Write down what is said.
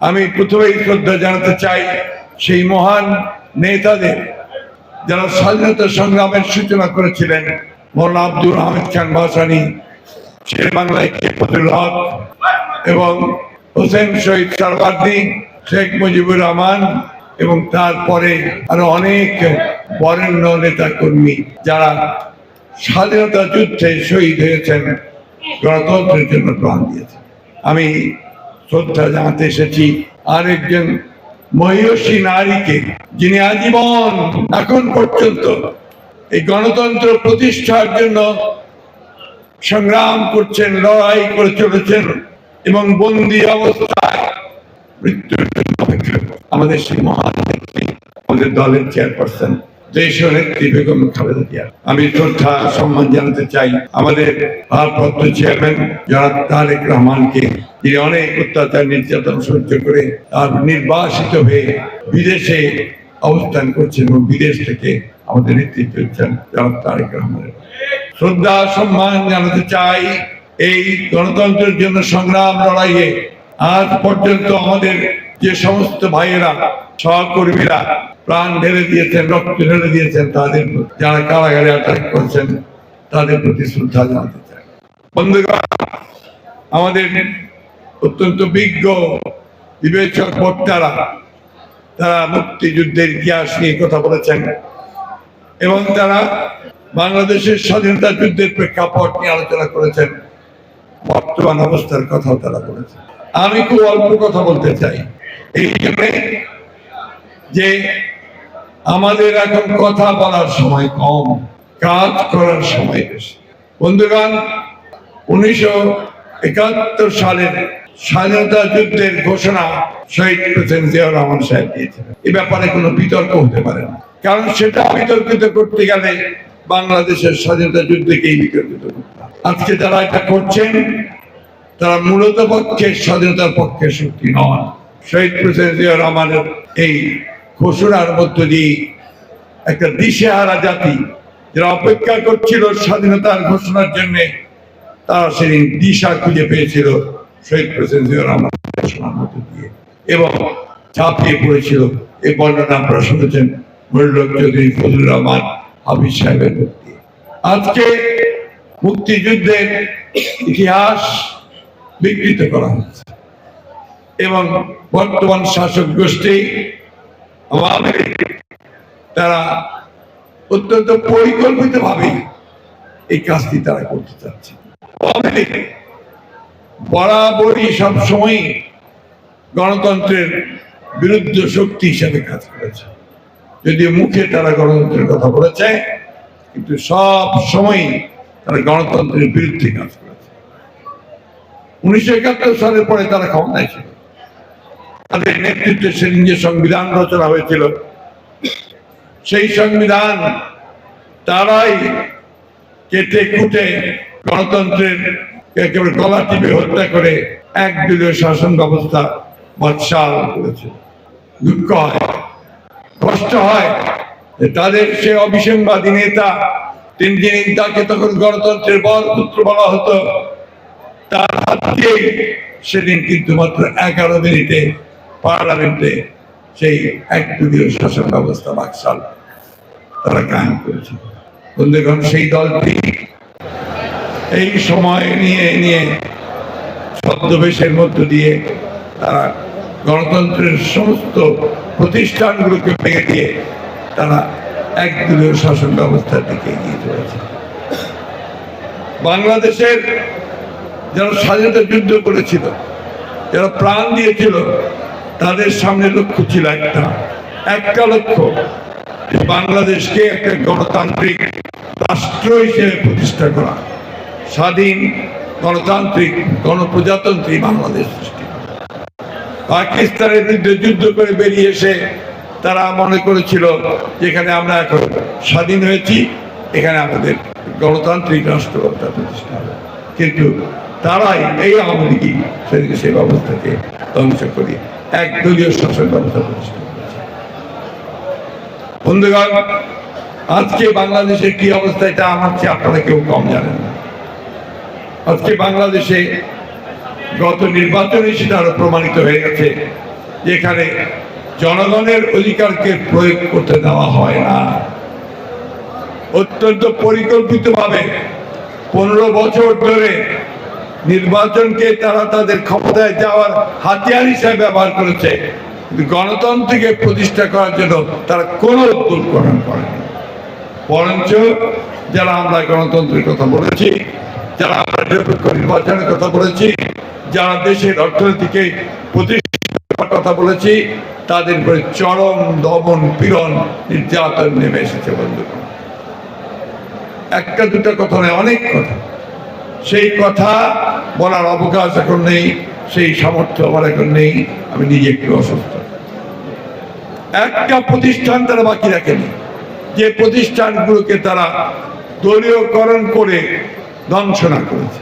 আমি প্রথমেই শ্রদ্ধা জানাতে চাই সেই মহান নেতাদের যারা স্বাধীনতা সংগ্রামের সূচনা করেছিলেন। মৌলানা আব্দুল হামিদ খান ভাসানী, শের বাংলায় কে ফজলুল হক এবং হোসেন শহীদ সরওয়ার্দী, শেখ মুজিবুর রহমান এবং তারপরে আরো অনেক বরেণ্য নেতা কর্মী যারা স্বাধীনতা যুদ্ধে শহীদ হয়েছেন, গণতন্ত্রের জন্য প্রাণ দিয়েছেন। আমি শ্রদ্ধা জানাতে এসেছি আরেকজন মহিয়সী নারীকে, যিনি আজীবন এখন পর্যন্ত এই গণতন্ত্র প্রতিষ্ঠার জন্য সংগ্রাম করছেন, লড়াই করে চলেছেন এবং বন্দী অবস্থায় মৃত্যুর জন্য অপেক্ষা। আমাদের সেই মহান নেত্রী, আমাদের দলের চেয়ারপারসন দেশনেত্রী বেগম খালেদা জিয়া। আমি শ্রদ্ধা সম্মান জানাতে চাই আমাদের ভারপ্রাপ্ত চেয়ারম্যান জনাব তারেক রহমানকে, যিনি অনেক অত্যাচার নির্যাতন সহ্য করে তার নির্বাসিত হয়ে বিদেশে অবস্থান করছেন এবং বিদেশ থেকে আমাদের নেতৃত্ব দিচ্ছেন জনাব তারেক রহমানের। শ্রদ্ধা সম্মান জানাতে চাই এই গণতন্ত্রের জন্য সংগ্রাম লড়াইয়ে আজ পর্যন্ত আমাদের যে সমস্ত ভাইয়েরা, সহকর্মীরা প্রাণ ঢেলে দিয়েছেন, রক্ত ঢেলে দিয়েছেন, তাদের যারা কারাগারে আটক করেছেন তাদের প্রতি শ্রদ্ধা জানাতে চাই। বন্ধুগণ, আমাদের অত্যন্ত বিজ্ঞ বিবেচক বক্তারা তারা মুক্তিযুদ্ধের ইতিহাস নিয়ে কথা বলেছেন এবং তারা বাংলাদেশের স্বাধীনতা যুদ্ধের প্রেক্ষাপট নিয়ে আলোচনা করেছেন, বর্তমান অবস্থার কথাও তারা বলেছেন। আমি খুব অল্প কথা বলতে চাই, এই জন্য যে আমাদের এখন কথা বলার সময় কম, কাজ করার সময় বেশি। বন্ধুগণ, 1971 সালের স্বাধীনতা যুদ্ধের ঘোষণা শহীদ প্রেসিডেন্ট জিয়াউর রহমান সাহেব দিয়েছিলেন। এ ব্যাপারে কোনো বিতর্ক হতে পারে না, কারণ সেটা বিতর্কিত করতে গেলে বাংলাদেশের স্বাধীনতা যুদ্ধকেই বিতর্কিত করতে হবে। আজকে যারা এটা করছেন তারা মূলত পক্ষে স্বাধীনতার পক্ষে শক্তি নন। শহীদ প্রেসিডেন্ট জিয়াউর রহমানের এই ঘোষণার মধ্য দিয়ে একটা দিশেহারা জাতি যারা অপেক্ষা করছিল স্বাধীনতার ঘোষণার জন্য, তারা সেদিন দিশা খুঁজে পেয়েছিল শহীদ প্রেসিডেন্ট জিয়াউর রহমানের ঘোষণার মধ্য দিয়ে এবং ঝাঁপিয়ে পড়েছিল। এই বর্ণনা আপনারা শুনেছেন মনিরুল চৌধুরী, ফজলুর রহমান, হাফিজ সাহেবের মুখ দিয়ে। আজকে মুক্তিযুদ্ধের ইতিহাস বিকৃত করা হচ্ছে এবং বর্তমান শাসক গোষ্ঠী তারা অত্যন্ত পরিকল্পিতভাবে এই কাজটি তারা করতে চাচ্ছে। বরাবরই সবসময় গণতন্ত্রের বিরুদ্ধ শক্তি হিসাবে কাজ করেছে, যদিও মুখে তারা গণতন্ত্রের কথা বলেছে, কিন্তু সব সময় তারা গণতন্ত্রের বিরুদ্ধে কাজ করেছে। 1971 সালের পরে তারা ক্ষমতায় ছিল, তাদের নেতৃত্বে সেদিন যে সংবিধান রচনা হয়েছিল সেই সংবিধান তারাই কেটে কুটে গণতন্ত্রের একেবারে গলা টিপে হত্যা করে একদলীয় শাসন ব্যবস্থা বাদশাল করেছে। দুঃখ হয়, কষ্ট হয় তাদের সে অবিসংবাদী নেতা, যিনি তাকে তখন গণতন্ত্রের বরপুত্র বলা হতো, তার হাত দিয়ে সেদিন কিন্তু মাত্র 11 মিনিটে পার্লামেন্টে সেই একদলীয় শাসন ব্যবস্থা বাকশাল তারা কায়েম করেছিল। বন্ধুগণ, সেই দলটি এই সময় নিয়ে ছদ্মবেশের মধ্য দিয়ে তারা গণতন্ত্রের সমস্ত প্রতিষ্ঠানগুলোকে ভেঙে দিয়ে তারা একদলীয় শাসন ব্যবস্থার দিকে এগিয়ে চলেছে। বাংলাদেশের যারা স্বাধীনতা যুদ্ধ করেছিল, যারা প্রাণ দিয়েছিল, তাদের সামনে লক্ষ্য ছিল একটা লক্ষ্য, বাংলাদেশকে একটা গণতান্ত্রিক রাষ্ট্র হিসেবে প্রতিষ্ঠা করা, স্বাধীন গণতান্ত্রিক গণপ্রজাতন্ত্রী বাংলাদেশ সৃষ্টি। পাকিস্তানের বিরুদ্ধে যুদ্ধ করে বেরিয়ে এসে তারা মনে করেছিল যেখানে আমরা এখন স্বাধীন হয়েছি, এখানে আমাদের গণতান্ত্রিক রাষ্ট্র ব্যবস্থা প্রতিষ্ঠা হবে, কিন্তু তারাই এই আওয়ামী লীগই সেই ব্যবস্থাকে ধ্বংস করে একদলীয় শাসন ব্যবস্থা প্রতিষ্ঠা করেছে। বন্ধুগণ, আজকে বাংলাদেশের কি অবস্থা এটা আমার চেয়ে আপনারা কেউ কম জানেন না। আজকে বাংলাদেশে গত নির্বাচনে সেটা আরো প্রমাণিত হয়ে গেছে যেখানে জনগণের অধিকারকে প্রয়োগ করতে দেওয়া হয় না। অত্যন্ত পরিকল্পিতভাবে 15 বছর ধরে নির্বাচনকে তারা তাদের ক্ষমতায় যাওয়ার হাতিয়ার হিসেবে ব্যবহার করেছে, গণতন্ত্রকে প্রতিষ্ঠা করার জন্য তারা কোনো উদ্যোগ গ্রহণ করেনি। বরঞ্চ যারা আমরা গণতন্ত্রের কথা বলেছি, যারা আমরা নিরপেক্ষ নির্বাচনের কথা বলেছি, যারা দেশের অর্থনীতিকে প্রতিষ্ঠার কথা বলেছি, তাদের উপরে চরম দমন পীড়ন নির্যাতন নেমে এসেছে। বন্ধু, একটা দুটা কথা নয়, অনেক কথা। সেই কথা বলার অবকাশ এখন নেই, সেই সামর্থ্য আমার এখন নেই। আমি নিজে একটু অসুস্থ। একটা প্রতিষ্ঠান তারা বাকি রাখেনি, যে প্রতিষ্ঠানগুলোকে তারা দলীয়করণ করে ধ্বংসনা করেছে।